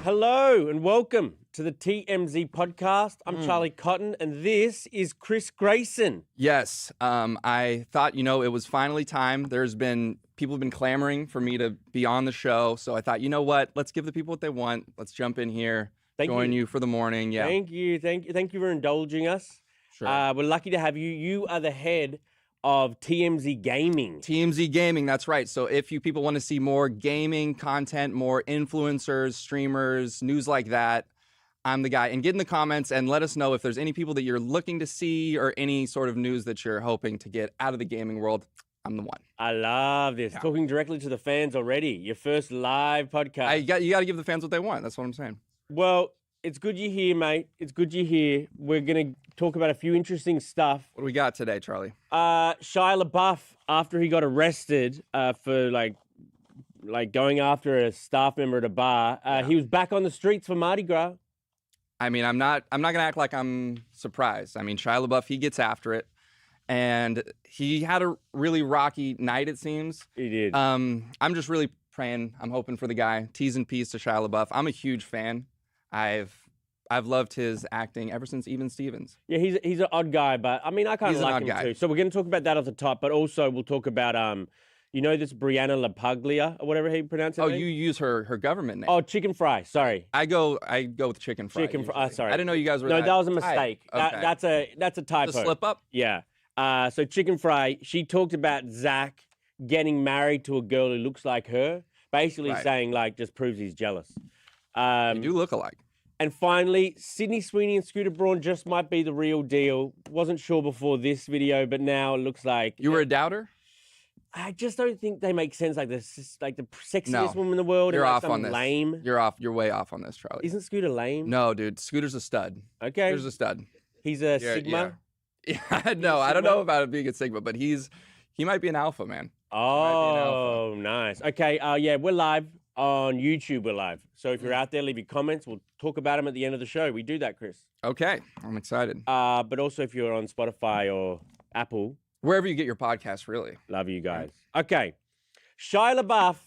Hello and welcome to the TMZ podcast. I'm Charlie Cotton and this is Chris Grayson. Yes, I thought, it was finally time. People have been clamoring for me to be on the show. So I thought, you know what? Let's give the people what they want. Let's jump in here, join you for the morning. Yeah. Thank you for indulging us. Sure. We're lucky to have you. You are the head of TMZ Gaming. TMZ Gaming, that's right. So if you people want to see more gaming content, more influencers, streamers, news like that, I'm the guy. And get in the comments and let us know if there's any people that you're looking to see or any sort of news that you're hoping to get out of the gaming world. I'm the one. I love this. Yeah. Talking directly to the fans already. Your first live podcast. You got to give the fans what they want. That's what I'm saying. Well, it's good you're here, mate. It's good you're here. We're going to talk about a few interesting stuff. What do we got today, Charlie? Shia LaBeouf, after he got arrested for like going after a staff member at a bar, he was back on the streets for Mardi Gras. I mean, I'm not going to act like I'm surprised. I mean, Shia LaBeouf, he gets after it. And he had a really rocky night, it seems. He did. I'm just really praying. I'm hoping for the guy. T's and P's to Shia LaBeouf. I'm a huge fan. I've loved his acting ever since Even Stevens. Yeah, he's an odd guy, but I mean, I kind of like him too. So we're going to talk about that off the top, but also we'll talk about this Brianna Lapaglia or whatever he pronounced it. Oh, you use her government name. Oh, Chicken Fry. Sorry. I go with Chicken Fry. Chicken Fry. Sorry. I didn't know you guys were. No, that was a mistake. Okay. That's a typo. A slip up. Yeah. So Chicken Fry, she talked about Zach getting married to a girl who looks like her, basically saying just proves he's jealous. You do look alike. And finally, Sydney Sweeney and Scooter Braun just might be the real deal. Wasn't sure before this video, but now it looks like... You were a doubter? I just don't think they make sense. Like the sexiest woman in the world. You're and off on this. Lame. You're way off on this, Charlie. Isn't Scooter lame? No, dude. Scooter's a stud. Okay. Scooter's a stud. He's a Sigma? Yeah, no, I don't know about it being a Sigma, but he might be an alpha, man. Oh, nice. Okay, we're live on YouTube. We're live. So if you're out there, leave your comments. We'll talk about them at the end of the show. We do that, Chris. Okay, I'm excited. But also if you're on Spotify or Apple. Wherever you get your podcast, really. Love you guys. Okay, Shia LaBeouf,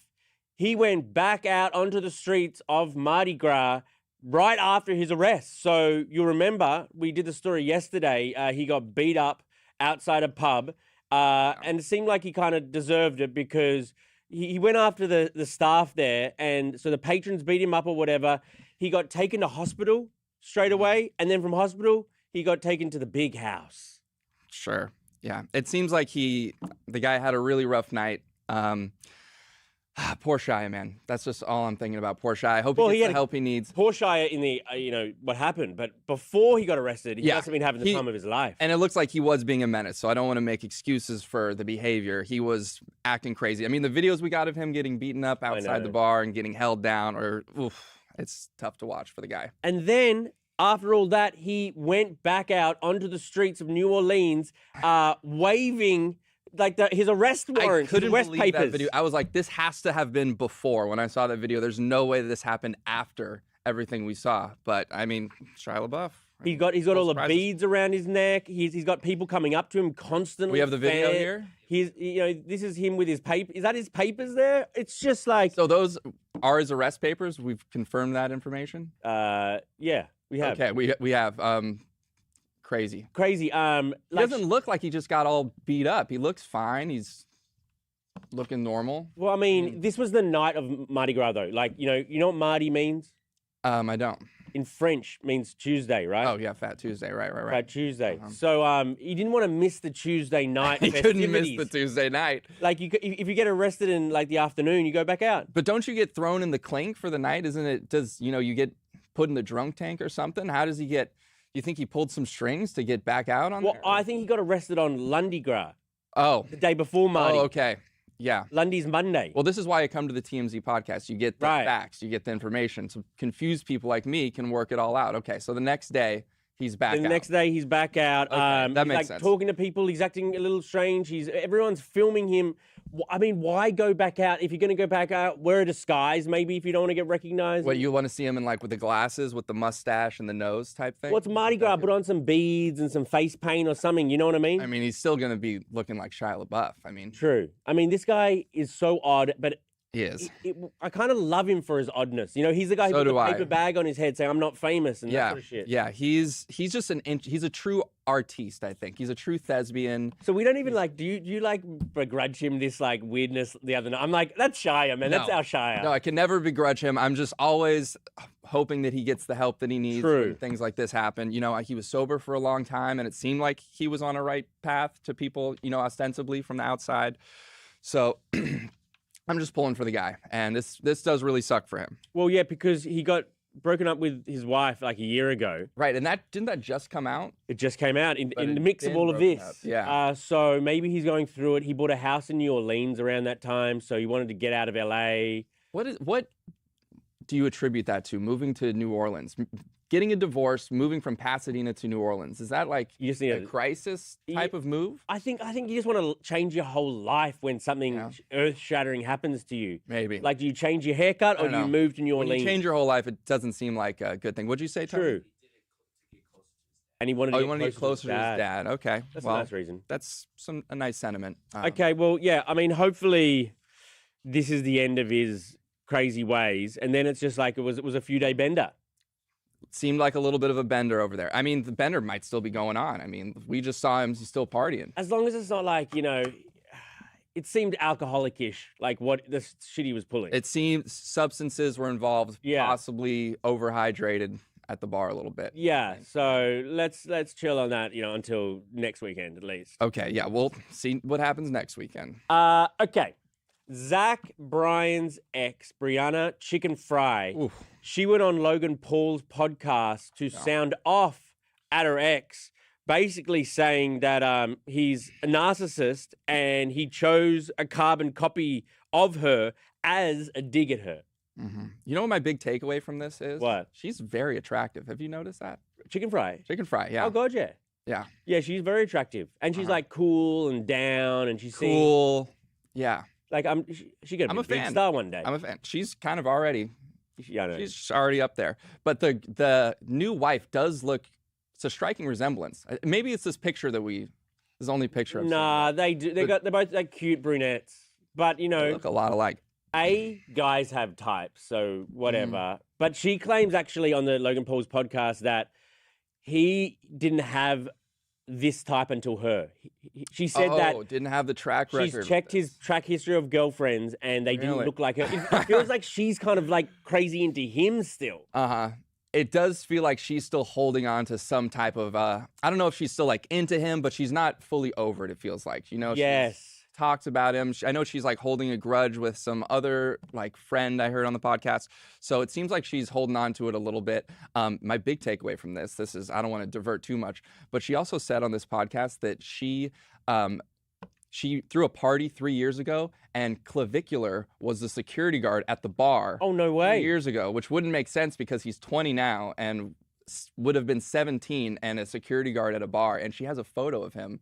he went back out onto the streets of Mardi Gras right after his arrest. So you'll remember, we did the story yesterday. He got beat up outside a pub. And it seemed like he kind of deserved it because he went after the staff there. And so the patrons beat him up or whatever. He got taken to hospital straight away. And then from hospital, he got taken to the big house. Sure. Yeah. It seems like the guy had a really rough night. Poor Shia, man. That's just all I'm thinking about. Poor Shia. I hope he gets the help he needs. Poor Shia in the, what happened. But before he got arrested, he must have been having the time of his life. And it looks like he was being a menace, so I don't want to make excuses for the behavior. He was acting crazy. I mean, the videos we got of him getting beaten up outside the bar and getting held down, it's tough to watch for the guy. And then, after all that, he went back out onto the streets of New Orleans, waving... his arrest warrant, his arrest papers. That video. I was like, this has to have been before when I saw that video. There's no way that this happened after everything we saw. But I mean, Shia LaBeouf. He's got all the beads around his neck. He's got people coming up to him constantly. We have the video here. This is him with his paper. Is that his papers there? It's just like... So those are his arrest papers? We've confirmed that information? Yeah, we have. Okay, we have. Crazy. He doesn't look like he just got all beat up. He looks fine. He's looking normal. Well, I mean, this was the night of Mardi Gras, though. You know what Mardi means? I don't. In French, means Tuesday, right? Oh, yeah, Fat Tuesday. Right. Fat Tuesday. So, he didn't want to miss the Tuesday night He festivities. couldn't miss the Tuesday night. If you get arrested in, the afternoon, you go back out. But don't you get thrown in the clink for the night? Isn't it, you get put in the drunk tank or something? How does he get... You think he pulled some strings to get back out on there? Well, I think he got arrested on Lundi Gras. Oh. The day before Mardi. Oh, okay. Yeah. Lundy's Monday. Well, this is why I come to the TMZ podcast. You get the facts. You get the information. So confused people like me can work it all out. Okay, so the next day, he's back out. The next day, he's back out. Okay, that makes sense. Talking to people. He's acting a little strange. Everyone's filming him. I mean, why go back out? If you're going to go back out, wear a disguise, maybe, if you don't want to get recognized. What, you want to see him in, with the glasses, with the mustache and the nose type thing? Well, it's Mardi Gras. Put on some beads and some face paint or something. You know what I mean? I mean, he's still going to be looking like Shia LaBeouf. I mean... True. I mean, this guy is so odd, but He is. I kind of love him for his oddness. You know, he's the guy who So put do the I. paper bag on his head saying, I'm not famous and that Yeah, sort of shit. yeah. He's just he's a true artiste, I think. He's a true thespian. So we don't even like, do you like begrudge him this like weirdness the other night? I'm like, that's Shia, man. That's No. our Shia. No, I can never begrudge him. I'm just always hoping that he gets the help that he needs when things like this happen. You know, he was sober for a long time, and it seemed like he was on a right path to people, you know, ostensibly from the outside. So I'm just pulling for the guy, and this does really suck for him. Well, yeah, because he got broken up with his wife like a year ago. Right, and didn't that just come out? It just came out in the mix of been all of broken this. up, yeah. So maybe he's going through it. He bought a house in New Orleans around that time, so he wanted to get out of LA. What do you attribute that to? Moving to New Orleans, getting a divorce, moving from Pasadena to New Orleans. Is that like You just need a crisis type of move? I think you just want to change your whole life when something earth-shattering happens to you. Maybe. Like, do you change your haircut or do you move to New When Orleans? you change your whole life, it doesn't seem like a good thing. What'd you say, Tony? True. And he wanted to get closer to his dad. Okay. That's well, a nice reason. That's a nice sentiment. Okay, well, yeah, I mean, hopefully this is the end of his crazy ways, and then it's just like it was a few-day bender. Seemed like a little bit of a bender over there. I mean, the bender might still be going on. I mean, we just saw him still partying. As long as it's not like, you know, it seemed alcoholic-ish, like what the shit he was pulling. It seemed substances were involved, possibly overhydrated at the bar a little bit. Yeah, so let's chill on that, you know, until next weekend at least. Okay, yeah, we'll see what happens next weekend. Okay. Zach Bryan's ex, Brianna Chicken Fry, she went on Logan Paul's podcast to sound off at her ex, basically saying that he's a narcissist and he chose a carbon copy of her as a dig at her. Mm-hmm. You know what my big takeaway from this is? What? She's very attractive. Have you noticed that? Chicken Fry? Chicken Fry, yeah. Oh, God, yeah. Yeah. Yeah, she's very attractive. And she's like cool and down and she's cool. Yeah. Like, she could be a big star one day. I'm a fan. She's kind of already, yeah, I know. She's already up there. But the new wife does look, it's a striking resemblance. Maybe it's this picture that this is the only picture I've seen. Nah, they do. They're both like cute brunettes. But, you know. They look a lot alike. Guys have types, so whatever. But she claims actually on the Logan Paul's podcast that he didn't have this type until her. She said that didn't have the track record. She's checked his track history of girlfriends and they didn't look like her. It feels like she's kind of like crazy into him still. It does feel like she's still holding on to some type of I don't know if she's still like into him, but she's not fully over it, it feels like. You know, yes. Talks about him. I know she's like holding a grudge with some other like friend I heard on the podcast. So it seems like she's holding on to it a little bit. My big takeaway from this is, I don't want to divert too much, but she also said on this podcast that she threw a party 3 years ago and Clavicular was the security guard at the bar. Oh, no way. 3 years ago, which wouldn't make sense because he's 20 now and would have been 17 and a security guard at a bar. And she has a photo of him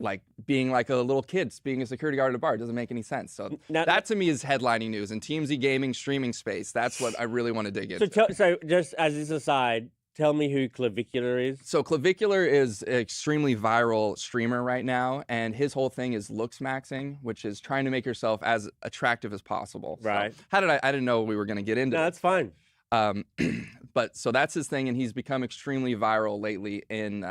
like being like a little kid, being a security guard at a bar. It doesn't make any sense. So that to me is headlining news. And TMZ gaming streaming space, that's what I really want to dig into. So just as this aside, tell me who Clavicular is. So Clavicular is an extremely viral streamer right now. And his whole thing is looks maxing, which is trying to make yourself as attractive as possible. Right. So I didn't know we were going to get into No, that's fine. But so that's his thing. And he's become extremely viral lately in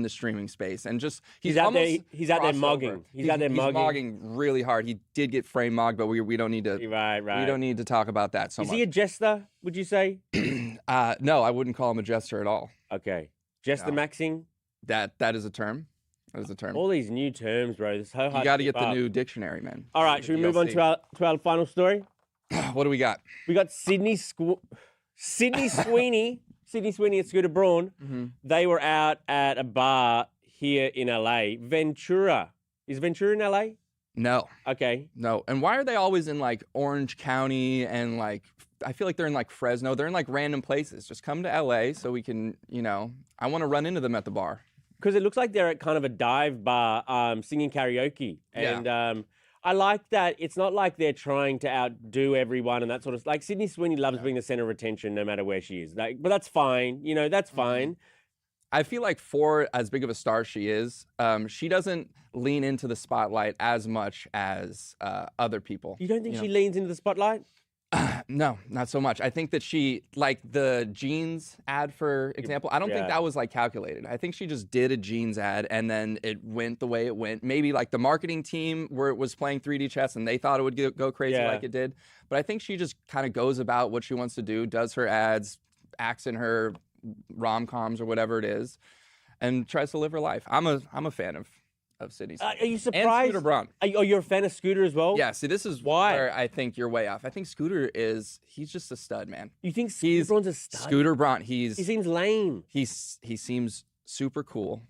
the streaming space, and just he's out there. He's out there mogging. He's out there mogging really hard. He did get frame mogged, but we don't need to. Right. We don't need to talk about that so much. Is he a jester? Would you say? No, I wouldn't call him a jester at all. Okay, jester maxing. That is a term. That is a term. All these new terms, bro. It's so hard. You got to get the new dictionary, man. All right, should we move on to our final story? What do we got? We got Sweeney. Sydney Sweeney and Scooter Braun, they were out at a bar here in LA. Ventura. Is Ventura in LA? No. Okay. No. And why are they always in like Orange County and like, I feel like they're in like Fresno. They're in like random places. Just come to LA so we can, I want to run into them at the bar. Because it looks like they're at kind of a dive bar singing karaoke. And I like that it's not like they're trying to outdo everyone and that sort of like Sydney Sweeney loves being the center of attention no matter where she is. Like, but that's fine. That's fine. I feel like for as big of a star she is, she doesn't lean into the spotlight as much as other people. You don't think she leans into the spotlight? No, not so much. I think that she, like the jeans ad, for example, I don't think that was like calculated. I think she just did a jeans ad and then it went the way it went. Maybe like the marketing team where it was playing 3D chess and they thought it would go crazy like it did. But I think she just kind of goes about what she wants to do, does her ads, acts in her rom-coms or whatever it is, and tries to live her life. I'm a fan of Sydney. Are you surprised? And Scooter Braun. You're a fan of Scooter as well? Yeah, see, this is where I think you're way off. I think Scooter he's just a stud, man. You think Scooter Braun's a stud? Scooter Braun, he seems lame. He seems super cool.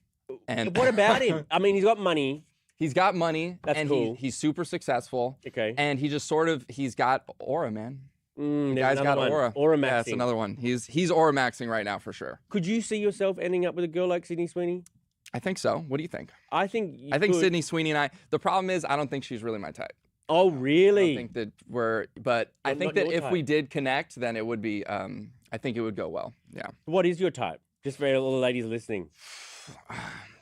And what about him? I mean, he's got money. He's got money. That's and cool. He's super successful. Okay. And he just he's got aura, man. The guy's got aura. Aura maxing. Yeah, that's another one. He's aura maxing right now for sure. Could you see yourself ending up with a girl like Sydney Sweeney? I think so. What do you think? I think Sydney Sweeney and I. The problem is, I don't think she's really my type. Oh, really? I don't think that but I think that if we did connect, then it would be. I think it would go well. Yeah. What is your type? Just for all the ladies listening.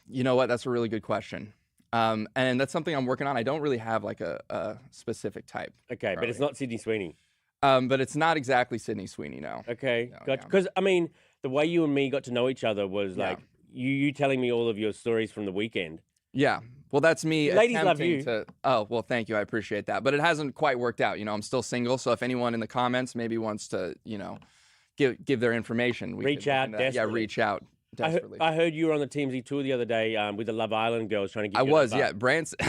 You know what? That's a really good question. And that's something I'm working on. I don't really have like a specific type. Okay, but it's not Sydney Sweeney. But it's not exactly Sydney Sweeney, no. Okay, gotcha. Because I mean, the way you and me got to know each other was like. You telling me all of your stories from the weekend. Yeah. Well, that's me. Ladies love you. Oh, well, thank you. I appreciate that. But it hasn't quite worked out. I'm still single. So if anyone in the comments maybe wants to, give their information. Reach out desperately. Yeah, reach out desperately. I heard you were on the TMZ tour the other day with the Love Island girls trying to get you. I was, yeah. Branson.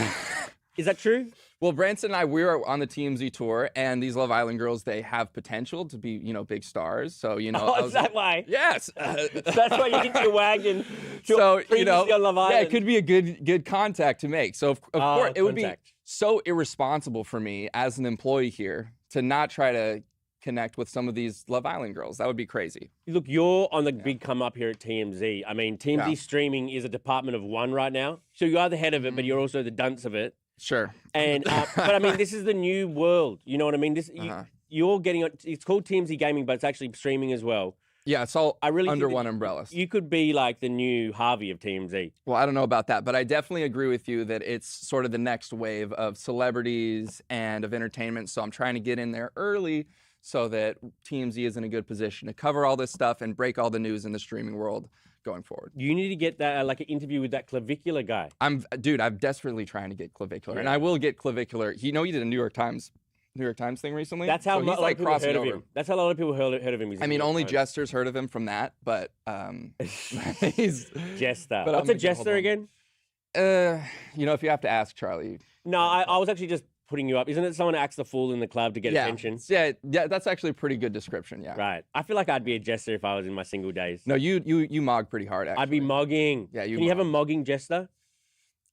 Is that true? Well, Branson and I, we were on the TMZ tour, and these Love Island girls, they have potential to be, big stars. So, is that why? Yes. That's why you get your wagon. So, on Love Island. Yeah, it could be a good contact to make. So, of course, it would be so irresponsible for me as an employee here to not try to connect with some of these Love Island girls. That would be crazy. Look, you're on the big come up here at TMZ. I mean, TMZ streaming is a department of one right now. So you are the head of it, but you're also the dunce of it. Sure. And but I mean, this is the new world. You know what I mean? You're getting it's called TMZ Gaming, but it's actually streaming as well. Yeah, it's all under one umbrella. You could be like the new Harvey of TMZ. Well, I don't know about that, but I definitely agree with you that it's sort of the next wave of celebrities and of entertainment. So I'm trying to get in there early so that TMZ is in a good position to cover all this stuff and break all the news in the streaming world going forward. You need to get that like an interview with that clavicular guy. I'm desperately trying to get clavicular, and I will get clavicular. He did a New York Times thing recently. That's how he's like crossing heard over. Of him. That's how a lot of people heard of him. I mean, only Jester's heard of him from that, but he's Jester. What's a Jester again? If you have to ask Charlie. No, I was actually just putting you up. Isn't it someone who acts the fool in the club to get attention? Yeah, that's actually a pretty good description, yeah. Right. I feel like I'd be a jester if I was in my single days. No, you mog pretty hard, actually. I'd be mogging. Yeah, Can you have a mogging jester?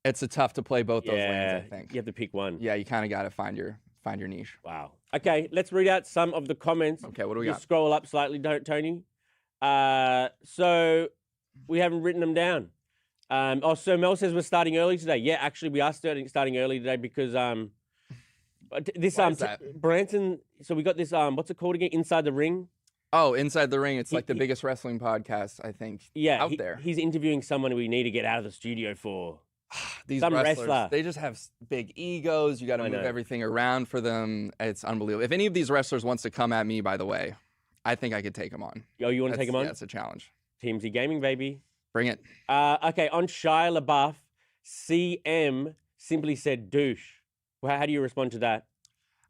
It's tough to play both those lanes, I think. You have to pick one. Yeah, you kind of got to find your niche. Wow. Okay, let's read out some of the comments. Okay, what do we got? Scroll up slightly, Tony. So we haven't written them down. So Mel says we're starting early today. Yeah, actually we are starting early today because this Branson. So we got this what's it called again? Inside the Ring. Oh, Inside the Ring. It's like the biggest wrestling podcast, I think. Yeah, out there. He's interviewing someone we need to get out of the studio for. Some wrestlers, they just have big egos. You got to move everything around for them. It's unbelievable. If any of these wrestlers wants to come at me, by the way, I think I could take them on. Oh, you want to take them on? Yeah, it's a challenge. TMZ Gaming, baby. Bring it. Okay, on Shia LaBeouf, CM simply said douche. Well, how do you respond to that?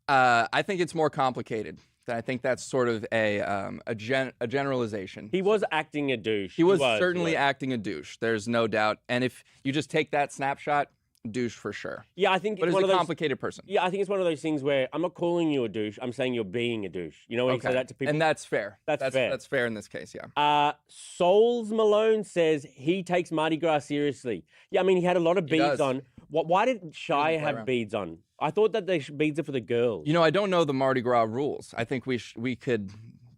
I think it's more complicated. I think that's sort of a generalization. He was acting a douche. He was certainly acting a douche. There's no doubt. And if you just take that snapshot, douche for sure. Yeah, I think but it's a complicated person. Yeah, I think it's one of those things where I'm not calling you a douche. I'm saying you're being a douche. You know when you say that to people? And that's fair. That's fair. That's fair in this case, yeah. Souls Malone says he takes Mardi Gras seriously. Yeah, I mean, he had a lot of beads on. Why did Shia have beads on? I thought that beads are for the girls. I don't know the Mardi Gras rules. I think we could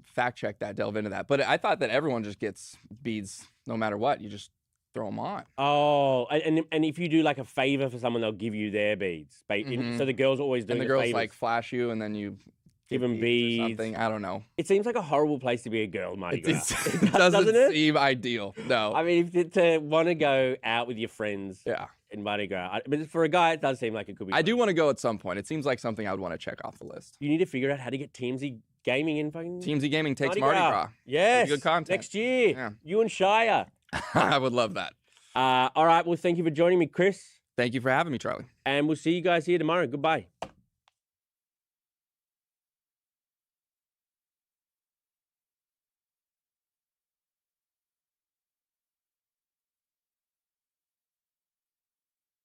fact check that, delve into that. But I thought that everyone just gets beads no matter what. You just throw them on. Oh, and if you do like a favor for someone, they'll give you their beads. So the girls always do. And the girls like flash you, and then you Give 'em 50s or beads. something. I don't know. It seems like a horrible place to be a girl, Mardi Gras. It doesn't it? seem ideal. No. I mean, to want to go out with your friends Yeah. in Mardi Gras. But for a guy, it does seem like it could be I fun. do want to go at some point. It seems like something I would want to check off the list. You need to figure out how to get TMZ Gaming in fucking... TMZ Gaming takes Mardi Gras. Yes. Good content. Next year. Yeah. You and Shia. I would love that. All right. Well, thank you for joining me, Chris. Thank you for having me, Charlie. And we'll see you guys here tomorrow. Goodbye.